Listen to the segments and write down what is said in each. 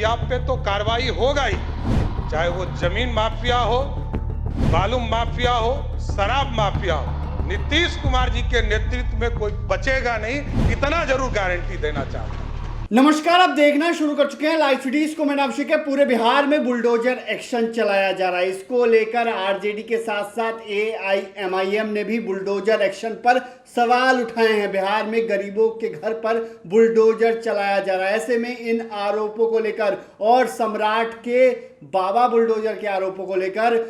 Mafia पे तो कार्रवाई होगा ही, चाहे वो जमीन माफिया हो, बालू माफिया हो, शराब माफिया हो। नीतीश कुमार जी के नेतृत्व में कोई बचेगा नहीं, इतना जरूर गारंटी देना चाहता हूं। नमस्कार, आप देखना शुरू कर चुके हैं लाइव सिटी। इसको मैंने अभिषेक है। पूरे बिहार में बुलडोजर एक्शन चलाया जा रहा है। इसको लेकर आरजेडी के साथ साथ एआईएमआईएम ने भी बुलडोजर एक्शन पर सवाल उठाए हैं। बिहार में गरीबों के घर पर बुलडोजर चलाया जा रहा है। ऐसे में इन आरोपों को लेकर और सम्राट के बाबा बुलडोजर के आरोपों को लेकर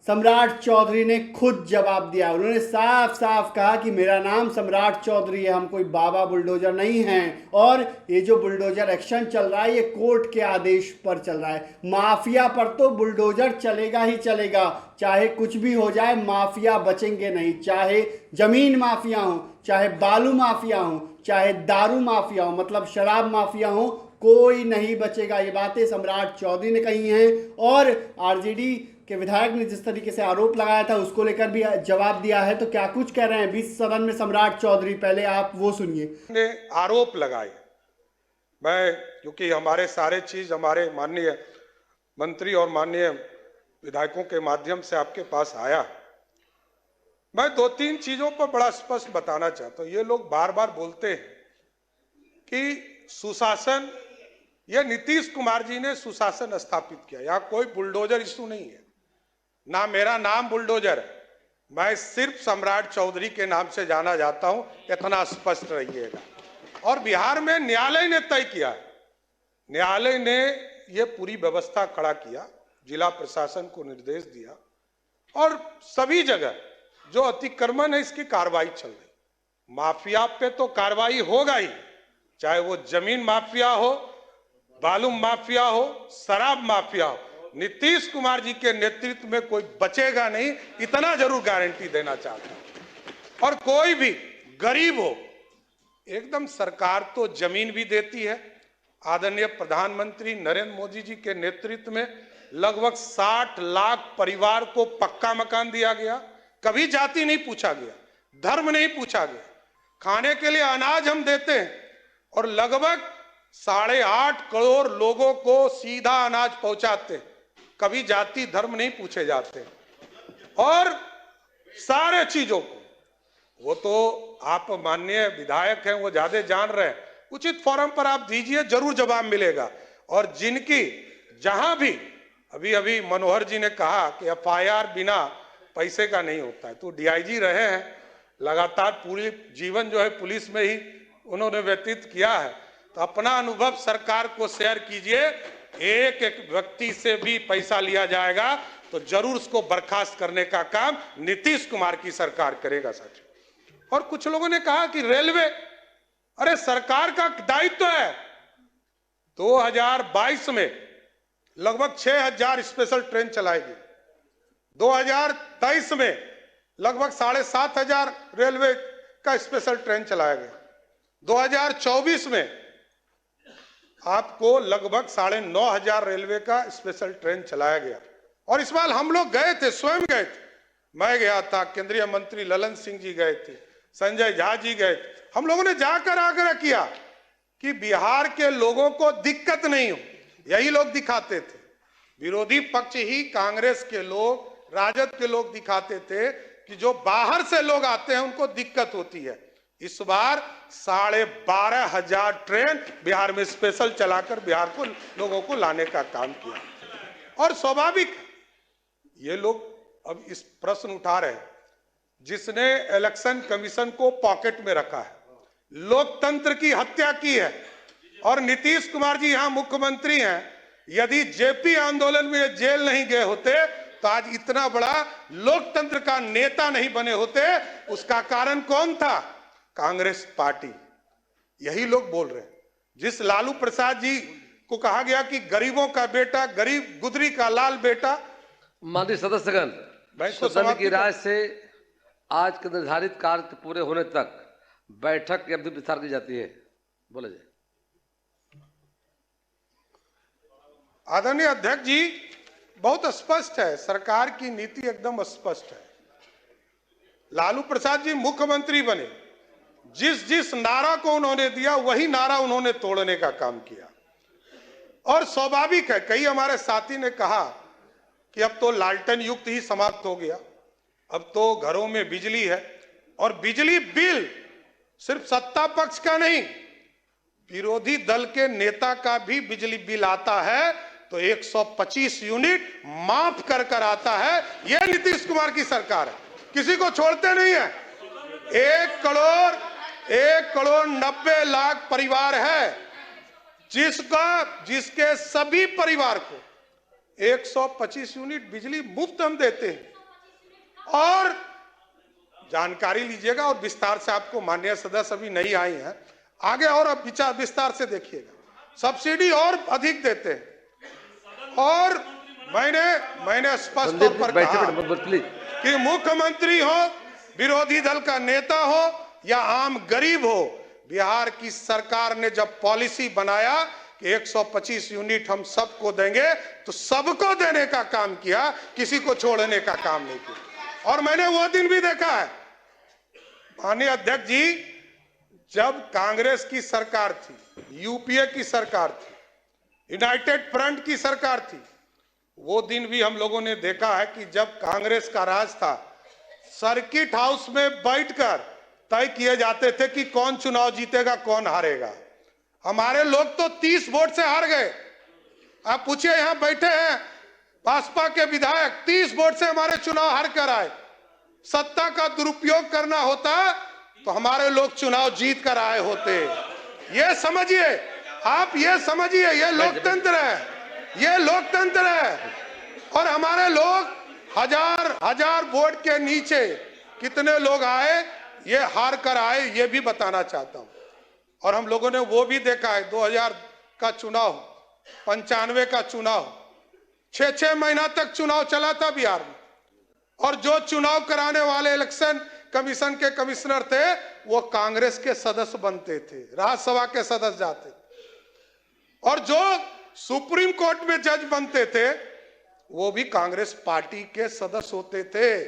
सम्राट चौधरी ने खुद जवाब दिया। उन्होंने साफ साफ कहा कि मेरा नाम सम्राट चौधरी है, हम कोई बाबा बुलडोजर नहीं हैं। और ये जो बुलडोजर एक्शन चल रहा है ये कोर्ट के आदेश पर चल रहा है। माफिया पर तो बुलडोजर चलेगा ही चलेगा, चाहे कुछ भी हो जाए, माफिया बचेंगे नहीं। चाहे जमीन माफिया हो, चाहे बालू माफिया हो, चाहे दारू माफिया हो, मतलब शराब माफिया हो, कोई नहीं बचेगा। ये बातें सम्राट चौधरी ने कही हैं। और आरजेडी के विधायक ने जिस तरीके से आरोप लगाया था उसको लेकर भी जवाब दिया है। तो क्या कुछ कह रहे हैं बीच सदन में सम्राट चौधरी, पहले आप वो सुनिए। ने आरोप लगाए, मैं क्योंकि हमारे सारे चीज हमारे माननीय मंत्री और माननीय विधायकों के माध्यम से आपके पास आया, मैं दो तीन चीजों पर बड़ा स्पष्ट बताना चाहता हूं। ये लोग बार बार बोलते हैं कि सुशासन, ये नीतीश कुमार जी ने सुशासन स्थापित किया। यहां कोई बुलडोजर इशू नहीं है, ना मेरा नाम बुलडोजर है, मैं सिर्फ सम्राट चौधरी के नाम से जाना जाता हूं, इतना स्पष्ट रहिएगा। और बिहार में न्यायालय ने तय किया, न्यायालय ने यह पूरी व्यवस्था खड़ा किया, जिला प्रशासन को निर्देश दिया और सभी जगह जो अतिक्रमण है इसकी कार्रवाई चल रही। माफिया पे तो कार्रवाई होगा ही, चाहे वो जमीन माफिया हो, बालू माफिया हो, शराब माफिया हो। नीतीश कुमार जी के नेतृत्व में कोई बचेगा नहीं, इतना जरूर गारंटी देना चाहता हूं। और कोई भी गरीब हो, एकदम सरकार तो जमीन भी देती है। आदरणीय प्रधानमंत्री नरेंद्र मोदी जी के नेतृत्व में लगभग 60 लाख परिवार को पक्का मकान दिया गया। कभी जाति नहीं पूछा गया, धर्म नहीं पूछा गया। खाने के लिए अनाज हम देते हैं और लगभग 8.5 करोड़ लोगों को सीधा अनाज पहुंचाते हैं। कभी जाति धर्म नहीं पूछे जाते। और सारे चीजों को, वो तो आप माननीय विधायक हैं, वो ज्यादा जान रहे हैं, उचित फोरम पर आप दीजिए, जरूर जवाब मिलेगा। और जिनकी जहां भी अभी मनोहर जी ने कहा कि एफआईआर बिना पैसे का नहीं होता है, तो डीआईजी रहे हैं, लगातार पूरी जीवन जो है पुलिस में ही उन्होंने व्यतीत किया है, तो अपना अनुभव सरकार को शेयर कीजिए। एक एक व्यक्ति से भी पैसा लिया जाएगा तो जरूर उसको बर्खास्त करने का काम नीतीश कुमार की सरकार करेगा साथियों। और कुछ लोगों ने कहा कि रेलवे, अरे सरकार का दायित्व है। 2022 में लगभग 6000 स्पेशल ट्रेन चलाएगी। 2023 में लगभग 7500 रेलवे का स्पेशल ट्रेन चलाया गया। 2024 में आपको लगभग 9500 रेलवे का स्पेशल ट्रेन चलाया गया। और इस बार हम लोग गए थे, स्वयं गए थे, मैं गया था, केंद्रीय मंत्री ललन सिंह जी गए थे, संजय झा जी गए थे। हम लोगों ने जाकर आग्रह किया कि बिहार के लोगों को दिक्कत नहीं हो। यही लोग दिखाते थे, विरोधी पक्ष ही कांग्रेस के लोग, राजद के लोग दिखाते थे कि जो बाहर से लोग आते हैं उनको दिक्कत होती है। इस बार 12,500 ट्रेन बिहार में स्पेशल चलाकर बिहार को लोगों को लाने का काम किया। और स्वाभाविक ये लोग अब इस प्रश्न उठा रहे हैं, जिसने इलेक्शन कमीशन को पॉकेट में रखा है, लोकतंत्र की हत्या की है। और नीतीश कुमार जी यहां मुख्यमंत्री हैं, यदि जेपी आंदोलन में जेल नहीं गए होते तो आज इतना बड़ा लोकतंत्र का नेता नहीं बने होते। उसका कारण कौन था? कांग्रेस पार्टी। यही लोग बोल रहे हैं। जिस लालू प्रसाद जी को कहा गया कि गरीबों का बेटा, गरीब गुदरी का लाल बेटा। माननीय सदस्यगण, सदन की राय से आज के निर्धारित कार्य पूरे होने तक बैठक की अवधि विस्तार की जाती है। बोले जी। आदरणीय अध्यक्ष जी, बहुत स्पष्ट है, सरकार की नीति एकदम स्पष्ट है। लालू प्रसाद जी मुख्यमंत्री बने, जिस जिस नारा को उन्होंने दिया वही नारा उन्होंने तोड़ने का काम किया। और स्वाभाविक है, कई हमारे साथी ने कहा कि अब तो लालटेन युग ही समाप्त हो गया, अब तो घरों में बिजली है, और बिजली बिल सिर्फ सत्ता पक्ष का नहीं, विरोधी दल के नेता का भी बिजली बिल आता है तो 125 यूनिट माफ कर आता है। यह नीतीश कुमार की सरकार है, किसी को छोड़ते नहीं है। 1 करोड़ 90 लाख परिवार है जिसके सभी परिवार को 125 यूनिट बिजली मुफ्त हम देते हैं। और जानकारी लीजिएगा, और विस्तार से आपको माननीय सदस्य अभी नहीं आई हैं, आगे और अब विचार विस्तार से देखिएगा, सब्सिडी और अधिक देते हैं। और मैंने स्पष्ट तौर पर कहा कि मुख्यमंत्री हो, विरोधी दल का नेता हो या आम गरीब हो, बिहार की सरकार ने जब पॉलिसी बनाया कि 125 यूनिट हम सबको देंगे, तो सबको देने का काम किया, किसी को छोड़ने का काम नहीं किया। और मैंने वो दिन भी देखा है, माननीय अध्यक्ष जी, जब कांग्रेस की सरकार थी, यूपीए की सरकार थी, यूनाइटेड फ्रंट की सरकार थी, वो दिन भी हम लोगों ने देखा है कि जब कांग्रेस का राज था, सर्किट हाउस में बैठकर तय किए जाते थे कि कौन चुनाव जीतेगा, कौन हारेगा। हमारे लोग तो 30 वोट से हार गए। आप पूछिए, यहां बैठे हैं भाजपा के विधायक, 30 वोट से हमारे चुनाव हार कर आए। सत्ता का दुरुपयोग करना होता तो हमारे लोग चुनाव जीत कर आए होते। ये समझिए, आप ये समझिए, ये लोकतंत्र है, ये लोकतंत्र है। और हमारे लोग हजार वोट के नीचे कितने लोग आए, ये हार कर आए, ये भी बताना चाहता हूं। और हम लोगों ने वो भी देखा है, 2000 का चुनाव, 95 का चुनाव, 6 महीना तक चुनाव चला था बिहार में। और जो चुनाव कराने वाले इलेक्शन कमीशन के कमिश्नर थे, वो कांग्रेस के सदस्य बनते थे, राज्यसभा के सदस्य जाते थे। और जो सुप्रीम कोर्ट में जज बनते थे, वो भी कांग्रेस पार्टी के सदस्य होते थे।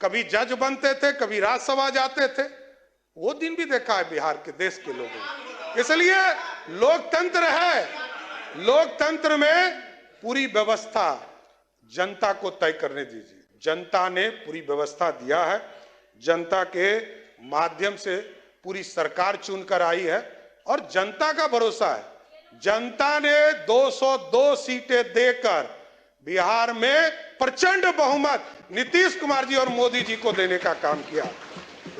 कभी जज बनते थे, कभी राज्यसभा जाते थे। वो दिन भी देखा है बिहार के, देश के लोगों ने। इसलिए लोकतंत्र है, लोकतंत्र में पूरी व्यवस्था जनता को तय करने दीजिए। जनता ने पूरी व्यवस्था दिया है, जनता के माध्यम से पूरी सरकार चुनकर आई है, और जनता का भरोसा है। जनता ने 202 सीटें देकर बिहार में प्रचंड बहुमत नीतीश कुमार जी और मोदी जी को देने का काम किया।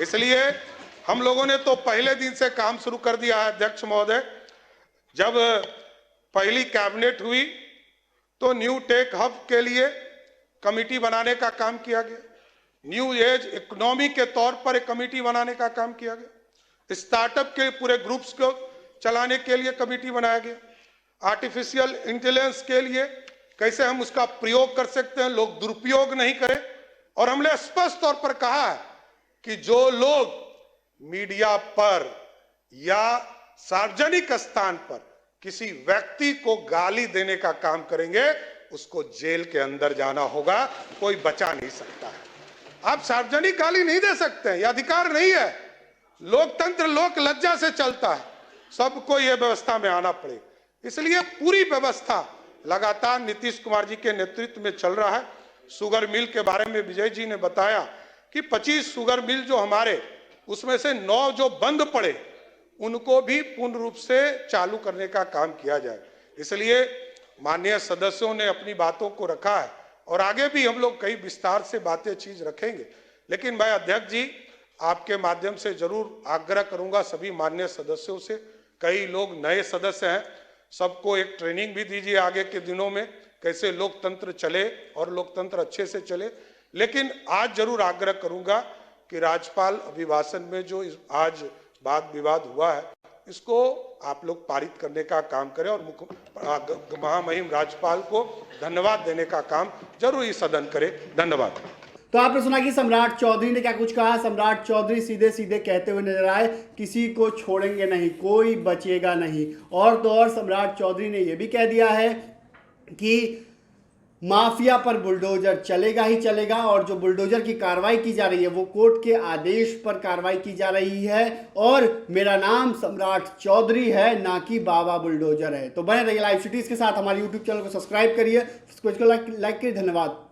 इसलिए हम लोगों ने तो पहले दिन से काम शुरू कर दिया है। अध्यक्ष महोदय, जब पहली कैबिनेट हुई तो न्यू टेक हब के लिए कमेटी बनाने का काम किया गया, न्यू एज इकोनॉमी के तौर पर एक कमेटी बनाने का काम किया गया, स्टार्टअप के पूरे ग्रुप्स को चलाने के लिए कमेटी बनाया गया, आर्टिफिशियल इंटेलिजेंस के लिए कैसे हम उसका प्रयोग कर सकते हैं, लोग दुरुपयोग नहीं करें। और हमने स्पष्ट तौर पर कहा है कि जो लोग मीडिया पर या सार्वजनिक स्थान पर किसी व्यक्ति को गाली देने का काम करेंगे, उसको जेल के अंदर जाना होगा, कोई बचा नहीं सकता है। आप सार्वजनिक गाली नहीं दे सकते हैं, यह अधिकार नहीं है। लोकतंत्र लोक लज्जा से चलता है, सबको यह व्यवस्था में आना पड़े। इसलिए पूरी व्यवस्था लगातार नीतीश कुमार जी के नेतृत्व में चल रहा है। शुगर मिल के बारे में विजय जी ने बताया कि 25 शुगर मिल जो हमारे, उसमें से 9 जो बंद पड़े, उनको भी पूर्ण रूप से चालू करने का काम किया जाए। इसलिए माननीय सदस्यों ने अपनी बातों को रखा है, और आगे भी हम लोग कई विस्तार से बातें चीज रखेंगे। लेकिन मैं अध्यक्ष जी आपके माध्यम से जरूर आग्रह करूंगा सभी माननीय सदस्यों से, कई लोग नए सदस्य हैं, सबको एक ट्रेनिंग भी दीजिए आगे के दिनों में कैसे लोकतंत्र चले और लोकतंत्र अच्छे से चले। लेकिन आज जरूर आग्रह करूंगा कि राज्यपाल अभिभाषण में जो आज वाद विवाद हुआ है, इसको आप लोग पारित करने का काम करें, और महामहिम राज्यपाल को धन्यवाद देने का काम जरूर इस सदन करे। धन्यवाद। तो आपने सुना कि सम्राट चौधरी ने क्या कुछ कहा। सम्राट चौधरी सीधे सीधे कहते हुए नजर आए, किसी को छोड़ेंगे नहीं, कोई बचेगा नहीं। और तो और सम्राट चौधरी ने यह भी कह दिया है कि माफिया पर बुलडोजर चलेगा ही चलेगा और जो बुलडोजर की कार्रवाई की जा रही है वो कोर्ट के आदेश पर कार्रवाई की जा रही है और मेरा नाम सम्राट चौधरी है, ना कि बाबा बुलडोजर है। तो बने रहिए लाइव सिटीज के साथ, हमारे यूट्यूब चैनल को सब्सक्राइब करिए, इसको लाइक करिए। धन्यवाद।